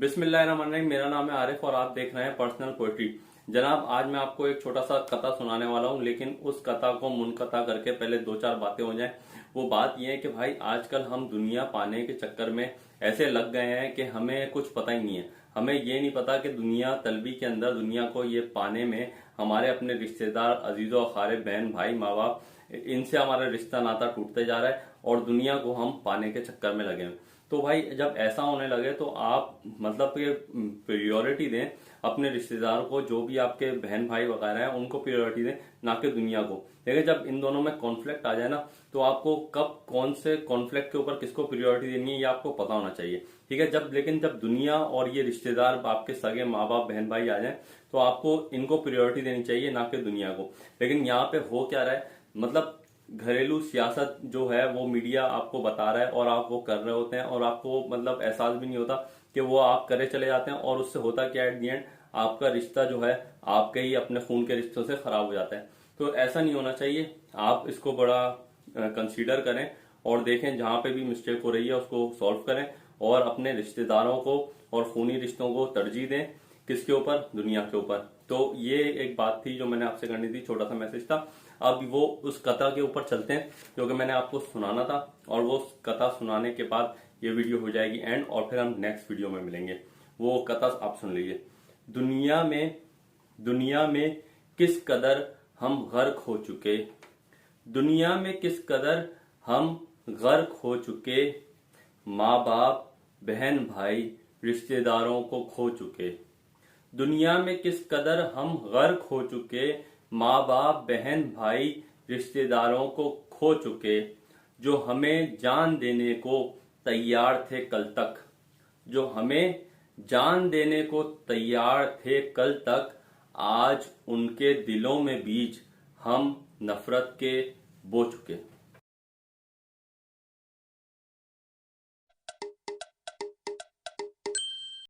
बिस्मिल्लाहिर्रहमानिर्रहीम। मेरा नाम है आरिफ और आप देख रहे हैं पर्सनल पोएट्री। जनाब, आज मैं आपको एक छोटा सा कथा सुनाने वाला हूं, लेकिन उस कथा को मुनकता करके पहले दो चार बातें हो जाएं। वो बात यह है कि भाई आजकल हम दुनिया पाने के चक्कर में ऐसे लग गए हैं कि हमें कुछ पता ही नहीं है। हमें ये नहीं पता कि दुनिया तलबी के अंदर दुनिया को ये पाने में हमारे अपने रिश्तेदार, अजीजों, अखारे, बहन, भाई, माँ बाप, इनसे हमारा रिश्ता नाता टूटते जा रहा है और दुनिया को हम पाने के चक्कर में लगे हैं। तो भाई जब ऐसा होने लगे तो आप मतलब कि प्रायोरिटी दें अपने रिश्तेदारों को, जो भी आपके बहन भाई वगैरह हैं उनको प्रायोरिटी दें, ना कि दुनिया को। देखिए, जब इन दोनों में कॉन्फ्लिक्ट आ जाए ना, तो आपको कब कौन से कॉन्फ्लिक्ट के ऊपर किसको प्रायोरिटी देनी है ये आपको पता होना चाहिए, ठीक है। लेकिन जब दुनिया और ये रिश्तेदार आपके सगे माँ बाप बहन भाई आ जाए तो आपको इनको प्रायोरिटी देनी चाहिए, ना कि दुनिया को। लेकिन यहाँ पे हो क्या रहा है, मतलब घरेलू सियासत जो है वो मीडिया आपको बता रहा है और आप वो कर रहे होते हैं और आपको मतलब एहसास भी नहीं होता कि वो आप करे चले जाते हैं, और उससे होता क्या एट दी एंड आपका रिश्ता जो है आपके ही अपने खून के रिश्तों से खराब हो जाता है। तो ऐसा नहीं होना चाहिए। आप इसको बड़ा कंसीडर करें और देखें जहां पे भी मिस्टेक हो रही है उसको सॉल्व करें और अपने रिश्तेदारों को और खूनी रिश्तों को तरजीह दें। किसके ऊपर? दुनिया के ऊपर। तो ये एक बात थी जो मैंने आपसे करनी थी, छोटा सा मैसेज था। अब वो उस कथा के ऊपर चलते हैं जो कि मैंने आपको सुनाना था, और वो कथा सुनाने के बाद ये वीडियो हो जाएगी एंड, और फिर हम नेक्स्ट वीडियो में मिलेंगे। वो कथा आप सुन लीजिए। दुनिया में किस कदर हम गर्क हो चुके, दुनिया में किस कदर हम गर्क हो चुके, माँ बाप बहन भाई रिश्तेदारों को खो चुके। दुनिया में किस कदर हम गर्क हो चुके, माँ बाप बहन भाई रिश्तेदारों को खो चुके। जो हमें जान देने को तैयार थे कल तक, जो हमें जान देने को तैयार थे कल तक, आज उनके दिलों में बीज हम नफरत के बो चुके।